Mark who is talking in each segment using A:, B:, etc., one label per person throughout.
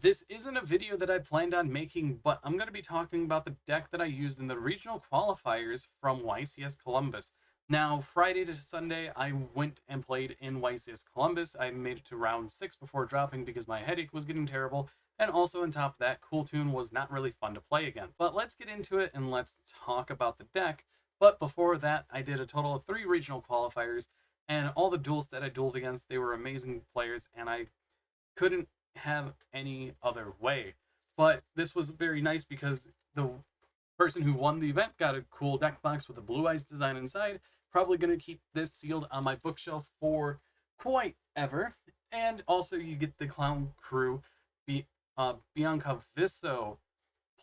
A: This isn't a video that I planned on making, but I'm going to be talking about the deck that I used in the regional qualifiers from YCS Columbus. Now, Friday to Sunday, I went and played in YCS Columbus. I made it to round 6 before dropping because my headache was getting terrible. And also, on top of that, Cool Tune was not really fun to play against. But let's get into it and let's talk about the deck. But before that, I did a total of 3 regional qualifiers, and all the duels that I dueled against, they were amazing players, and I couldn't have any other way. But this was very nice because the person who won the event got a cool deck box with a blue eyes design inside. Probably going to keep this sealed on my bookshelf for quite ever. And also, you get the Clown Crew Bianca Visso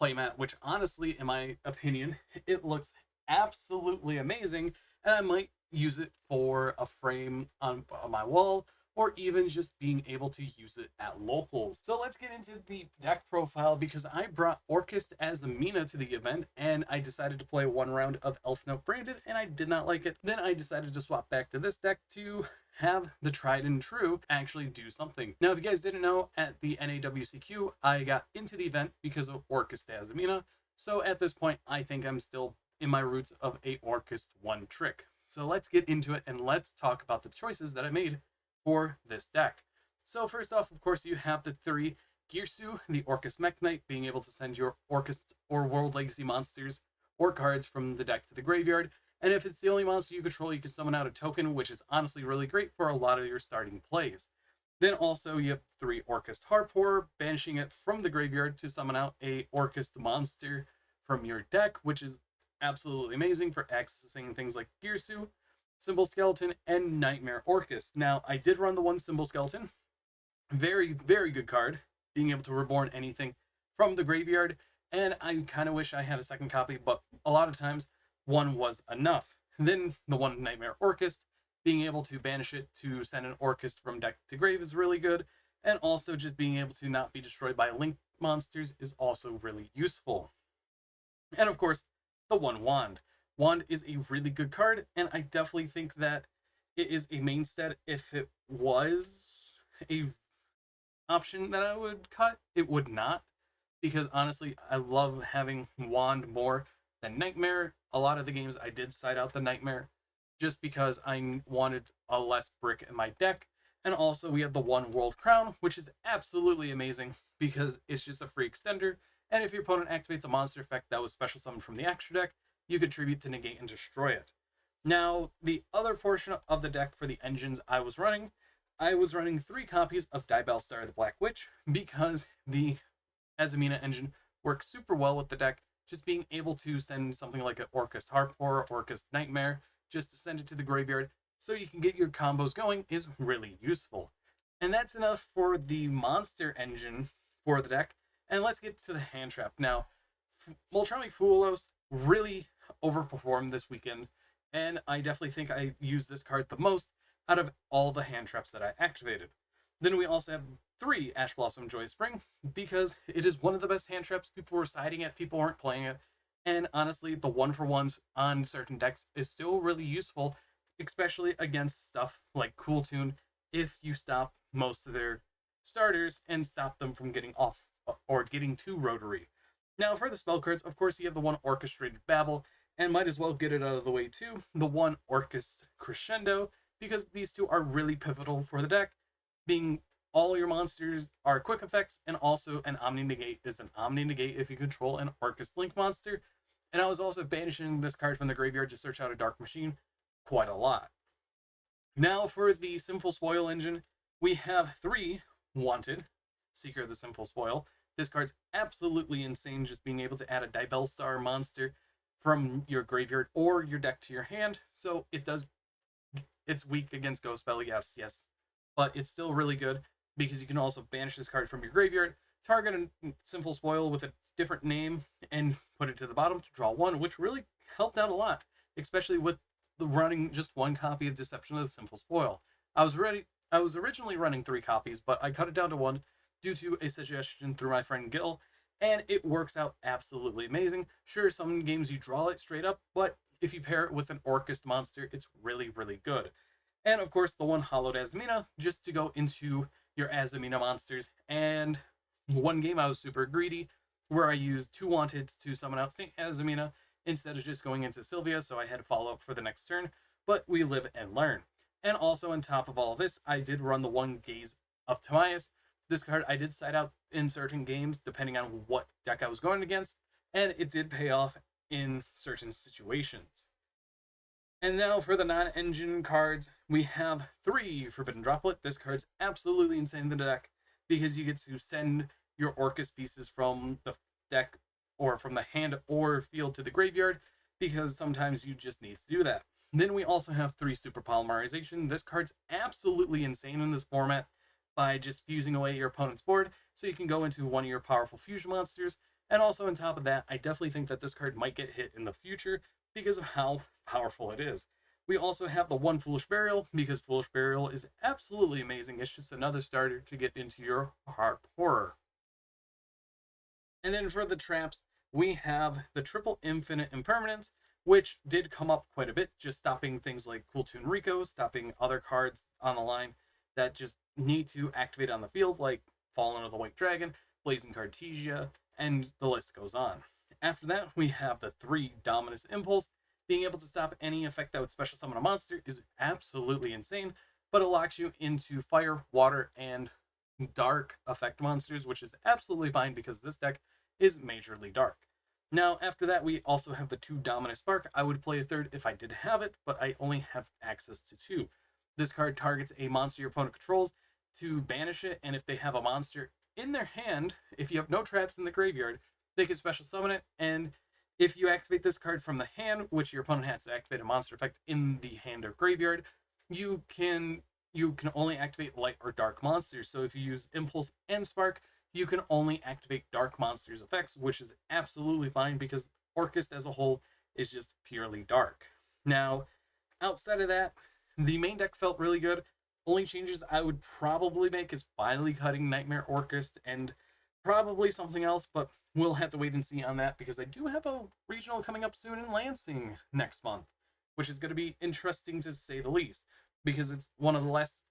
A: playmat, which honestly, in my opinion, it looks absolutely amazing. And I might use it for a frame on my wall, or even just being able to use it at locals. So let's get into the deck profile because I brought Orcust Azamina to the event, and I decided to play one round of Elf Note Branded, and I did not like it. Then I decided to swap back to this deck to have the tried and true actually do something. Now, if you guys didn't know, at the NAWCQ, I got into the event because of Orcust Azamina. So at this point, I think I'm still in my roots of a Orcust one trick. So let's get into it and let's talk about the choices that I made for this deck. So first off, of course, you have the 3 Girsu, the Orcust Mech Knight, being able to send your Orcust or World Legacy monsters or cards from the deck to the graveyard. And if it's the only monster you control, you can summon out a token, which is honestly really great for a lot of your starting plays. Then also you have 3 Orcust Harpour, banishing it from the graveyard to summon out a Orcust monster from your deck, which is absolutely amazing for accessing things like Girsu, Symbol Skeleton, and Nightmare Orcust. Now, I did run the 1 Symbol Skeleton. Very, very good card, being able to reborn anything from the graveyard. And I kind of wish I had a second copy, but a lot of times 1 was enough. Then the 1 Nightmare Orcust, being able to banish it to send an Orcust from deck to grave is really good. And also just being able to not be destroyed by link monsters is also really useful. And of course, the 1 Wand. Wand is a really good card, and I definitely think that it is a main stat. If it was a option that I would cut, it would not, because honestly, I love having Wand more than Nightmare. A lot of the games I did side out the Nightmare just because I wanted a less brick in my deck. And also, we have the 1 World Crown, which is absolutely amazing because it's just a free extender. And if your opponent activates a monster effect that was special summoned from the extra deck, you could tribute to negate and destroy it. Now, the other portion of the deck for the engines I was running 3 copies of Star the Black Witch because the Azamina engine works super well with the deck. Just being able to send something like an Orcust Harpour, Orcust Nightmare, just to send it to the graveyard so you can get your combos going is really useful. And that's enough for the monster engine for the deck. And let's get to the hand trap. Now, Moltronic Foolos really overperformed this weekend, and I definitely think I used this card the most out of all the hand traps that I activated. Then we also have 3 Ash Blossom Joy Spring, because it is one of the best hand traps. People were siding it, people weren't playing it, and honestly, the 1-for-1s on certain decks is still really useful, especially against stuff like Cool Tune, if you stop most of their starters and stop them from getting off or getting too rotary. Now, for the spell cards, of course, you have the 1 Orchestrated Babble, and might as well get it out of the way too, the 1 Orcust Crescendo, because these 2 are really pivotal for the deck, being all your monsters are quick effects, and also an Omni Negate is an Omni Negate if you control an Orcust Link monster. And I was also banishing this card from the graveyard to search out a Dark Machine quite a lot. Now, for the Sinful Spoil engine, we have 3 Wanted, Seeker of the Sinful Spoil. This card's absolutely insane, just being able to add a Star monster from your graveyard or your deck to your hand. So it's weak against Ghost Spell, yes, but it's still really good because you can also banish this card from your graveyard, target a Sinful Spoil with a different name, and put it to the bottom to draw 1, which really helped out a lot, especially with the running just 1 copy of Deception of the Sinful Spoil. I was originally running 3 copies, but I cut it down to 1 due to a suggestion through my friend Gil, and it works out absolutely amazing. Sure, some games you draw it straight up, but if you pair it with an Orcust monster, it's really, really good. And of course, the 1 Hollowed Azamina, just to go into your Azamina monsters and One game I was super greedy, where I used 2 Wanteds to summon out St. Azamina instead of just going into Sylvia, so I had to follow up for the next turn, but we live and learn. And also on top of all this, I did run the 1 Gaze of Timaeus. This card I did side out in certain games, depending on what deck I was going against, and it did pay off in certain situations. And now for the non-engine cards, we have 3 Forbidden Droplet. This card's absolutely insane in the deck because you get to send your Orcust pieces from the deck or from the hand or field to the graveyard because sometimes you just need to do that. Then we also have 3 Super Polymerization. This card's absolutely insane in this format by just fusing away your opponent's board so you can go into one of your powerful fusion monsters. And also on top of that, I definitely think that this card might get hit in the future because of how powerful it is. We also have the 1 Foolish Burial, because Foolish Burial is absolutely amazing. It's just another starter to get into your Heart Horror. And then for the traps, we have the Triple Infinite Impermanence, which did come up quite a bit, just stopping things like Cool Toon Rico, stopping other cards on the line that just need to activate on the field, like Fallen of the White Dragon, Blazing Cartesia, and the list goes on. After that, we have the 3 Dominus Impulse. Being able to stop any effect that would special summon a monster is absolutely insane, but it locks you into fire, water, and dark effect monsters, which is absolutely fine because this deck is majorly dark. Now, after that, we also have the 2 Dominus Spark. I would play a third if I did have it, but I only have access to 2. This card targets a monster your opponent controls to banish it, and if they have a monster in their hand, if you have no traps in the graveyard, they can special summon it, and if you activate this card from the hand, which your opponent has to activate a monster effect in the hand or graveyard, you can only activate light or dark monsters. So if you use Impulse and Spark, you can only activate dark monsters effects, which is absolutely fine because Orcust as a whole is just purely dark. Now, outside of that, the main deck felt really good. Only changes I would probably make is finally cutting Nightmare Orcust and probably something else, but we'll have to wait and see on that because I do have a regional coming up soon in Lansing next month, which is going to be interesting to say the least because it's one of the last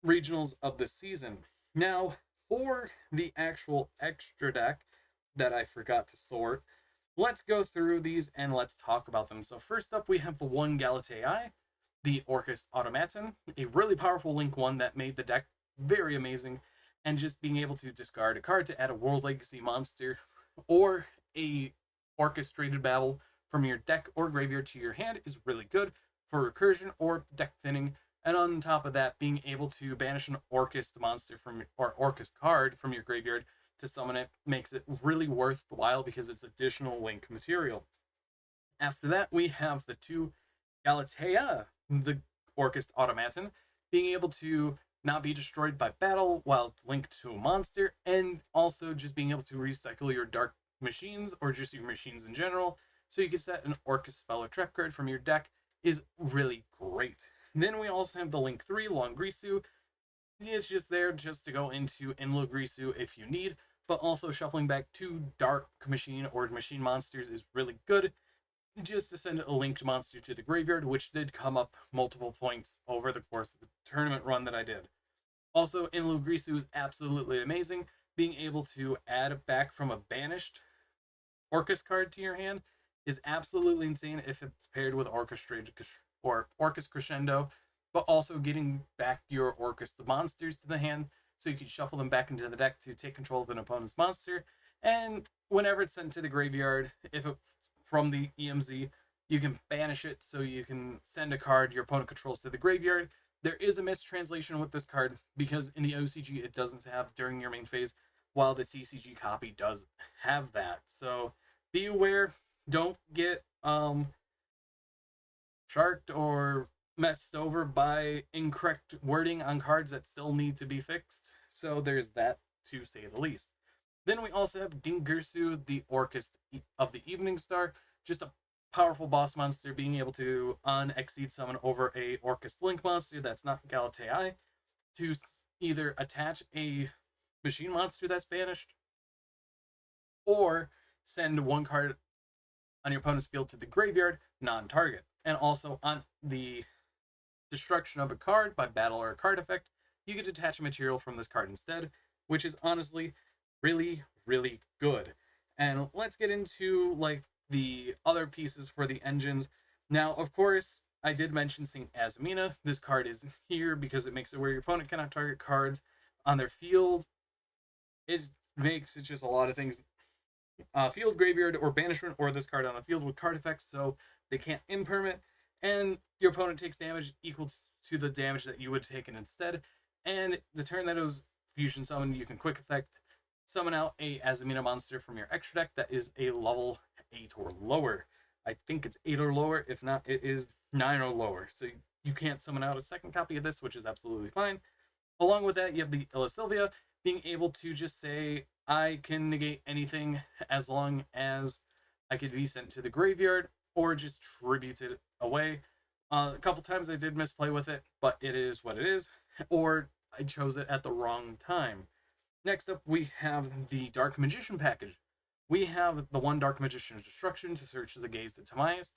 A: regionals of the season. Now, for the actual extra deck that I forgot to sort, let's go through these and let's talk about them. So first up, we have the 1 Galatea, the Orcust Automaton, a really powerful Link 1 that made the deck very amazing, and just being able to discard a card to add a World Legacy monster or a orchestrated battle from your deck or graveyard to your hand is really good for recursion or deck thinning. And on top of that, being able to banish an Orcust monster from or Orcust card from your graveyard to summon it makes it really worthwhile because it's additional Link material. After that, we have the 2 Galatea, the Orcust Automaton, being able to not be destroyed by battle while it's linked to a monster, and also just being able to recycle your dark machines or just your machines in general, so you can set an Orcust spell or trap card from your deck is really great. Then we also have the Link 3, Longrisu. It's just there just to go into Enlogrisu if you need, but also shuffling back 2 dark machine or machine monsters is really good, just to send a linked monster to the graveyard, which did come up multiple points over the course of the tournament run that I did. Also, Enlogrisu is absolutely amazing. Being able to add back from a banished Orcust card to your hand is absolutely insane if it's paired with Orchestrated or Orcust Crescendo, but also getting back your Orcust monsters to the hand so you can shuffle them back into the deck to take control of an opponent's monster. And whenever it's sent to the graveyard, if it's from the EMZ, you can banish it so you can send a card your opponent controls to the graveyard. There is a mistranslation with this card because in the OCG it doesn't have during your main phase, while the TCG copy does have that. So be aware, don't get sharked or messed over by incorrect wording on cards that still need to be fixed. So there's that, to say the least. Then we also have Dingirsu, the Orcust of the Evening Star, just a powerful boss monster, being able to unexceed summon over a Orcust Link monster that's not Galatea to either attach a machine monster that's banished or send 1 card on your opponent's field to the graveyard, non-target. And also on the destruction of a card by battle or a card effect, you could detach a material from this card instead, which is honestly really, really good. And let's get into like the other pieces for the engines. Now, of course, I did mention St. Azamina. This card is here because it makes it where your opponent cannot target cards on their field. It makes it just a lot of things. Field, graveyard, or banishment, or this card on the field with card effects, so they can't imperm, and your opponent takes damage equal to the damage that you would have taken instead. And the turn that it was fusion summoned, you can quick effect summon out a Azamina monster from your extra deck that is a level 8 or lower. I think it's 8 or lower. If not, it is 9 or lower. So you can't summon out a second copy of this, which is absolutely fine. Along with that, you have the Illa Sylvia being able to just say, I can negate anything as long as I could be sent to the graveyard or just tribute it away. A couple times I did misplay with it, but it is what it is. Or I chose it at the wrong time. Next up, we have the Dark Magician package. We have the one Dark Magician's Destruction to search the gaze of Timaeus,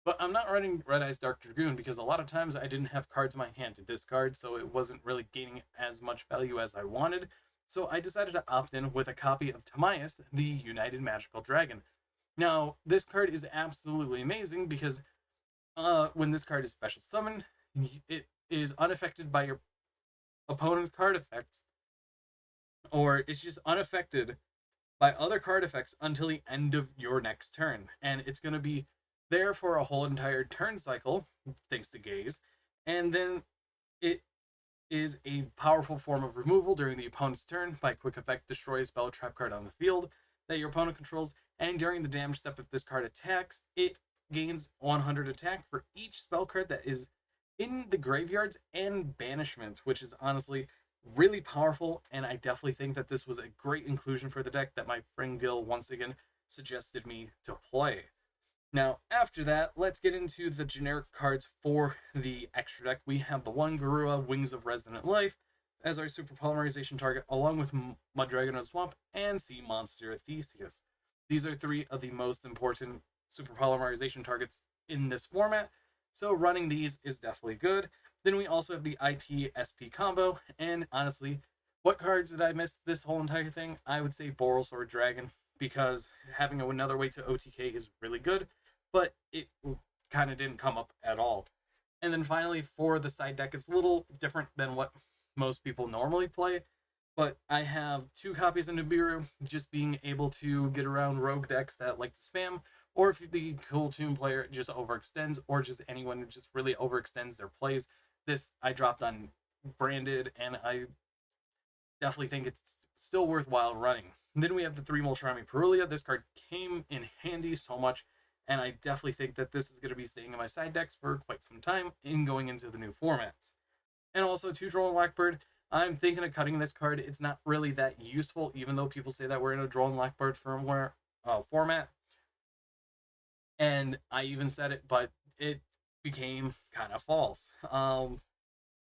A: but I'm not running Red Eyes Dark Dragoon because a lot of times I didn't have cards in my hand to discard, so it wasn't really gaining as much value as I wanted. So I decided to opt in with a copy of Timaeus, the United Magical Dragon. Now, this card is absolutely amazing because when this card is special summoned, it is unaffected by your opponent's card effects, or it's just unaffected by other card effects until the end of your next turn. And it's going to be there for a whole entire turn cycle, thanks to Gaze. And then it is a powerful form of removal during the opponent's turn. By quick effect, destroy a spell trap card on the field that your opponent controls. And during the damage step, if this card attacks, it gains 100 attack for each spell card that is in the graveyards and banishment, which is honestly really powerful. And I definitely think that this was a great inclusion for the deck that my friend Gil once again suggested me to play. Now, after that, let's get into the generic cards for the extra deck. We have the one Garua, Wings of Resonant Life, as our super polymerization target, along with Mudragon of the Swamp and Sea Monster Theseus. These are three of the most important super polymerization targets in this format, so running these is definitely good. Then we also have the IP SP combo, and honestly, what cards did I miss this whole entire thing? I would say Borrelsword Dragon, because having another way to OTK is really good, but it kind of didn't come up at all. And then finally, for the side deck, it's a little different than what most people normally play, but I have 2 copies of Nibiru, just being able to get around rogue decks that like to spam, or if the Cool Tune player just overextends, or just anyone who just really overextends their plays. This I dropped on Branded, and I definitely think it's still worthwhile running. And then we have the 3 Molcharmi Perulia. This card came in handy so much, and I definitely think that this is going to be staying in my side decks for quite some time in going into the new formats. And also 2 Droll and Blackbird. I'm thinking of cutting this card. It's not really that useful, even though people say that we're in a Droll and Blackbird firmware format. And I even said it, but it became kind of false.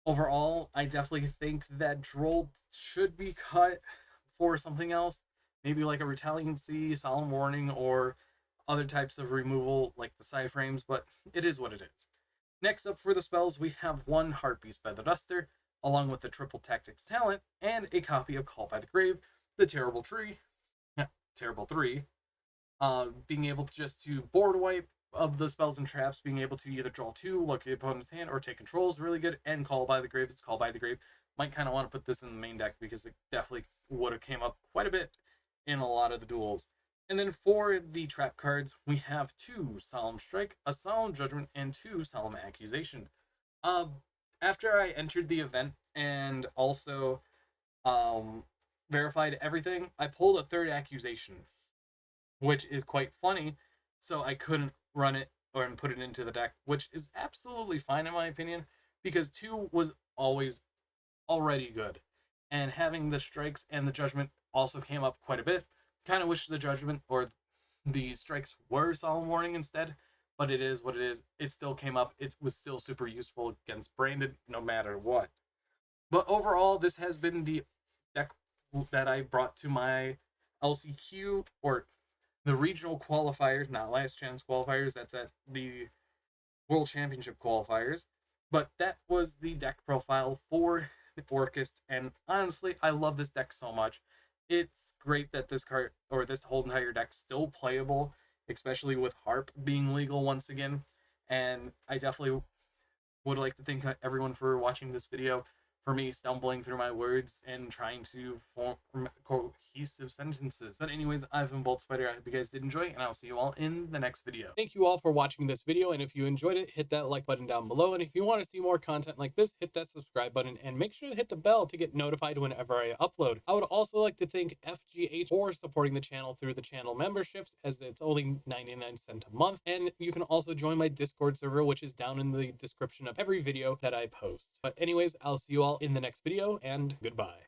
A: Overall, I definitely think that Droll should be cut for something else. Maybe like a Retaliancy, Solemn Warning, or other types of removal like the side frames, but it is what it is. Next up for the spells, we have 1 Heartbeast Feather Duster, along with the triple Tactics Talent, and a copy of Call by the Grave, the Terrible 3, being able just to board wipe of the spells and traps, being able to either draw 2, look at the opponent's hand, or take control is really good, and Call by the Grave. It's Call by the Grave. Might kind of want to put this in the main deck because it definitely would have came up quite a bit in a lot of the duels. And then for the trap cards, we have 2 Solemn Strike, a Solemn Judgment, and 2 Solemn Accusation. After I entered the event and also verified everything, I pulled a 3rd Accusation, which is quite funny, so I couldn't run it or put it into the deck, which is absolutely fine in my opinion, because 2 was always already good. And having the strikes and the judgment also came up quite a bit. Kind of wish the judgment or the strikes were Solemn Warning instead, but it is what it is. It still came up. It was still super useful against Branded no matter what. But overall, this has been the deck that I brought to my LCQ, or the regional qualifiers, not last chance qualifiers. That's at the World Championship qualifiers. But that was the deck profile for Orcust, and honestly, I love this deck so much. It's great that this card, or this whole entire deck's still playable, especially with Harp being legal once again. And I definitely would like to thank everyone for watching this video, for me stumbling through my words and trying to form cohesive sentences. But anyways, I've been BoltSpider. I hope you guys did enjoy, and I'll see you all in the next video. Thank you all for watching this video, and if you enjoyed it, hit that like button down below, and if you want to see more content like this, hit that subscribe button, and make sure to hit the bell to get notified whenever I upload. I would also like to thank FGH for supporting the channel through the channel memberships, as it's only 99 cents a month, and you can also join my Discord server, which is down in the description of every video that I post. But anyways, I'll see you all in the next video, and goodbye.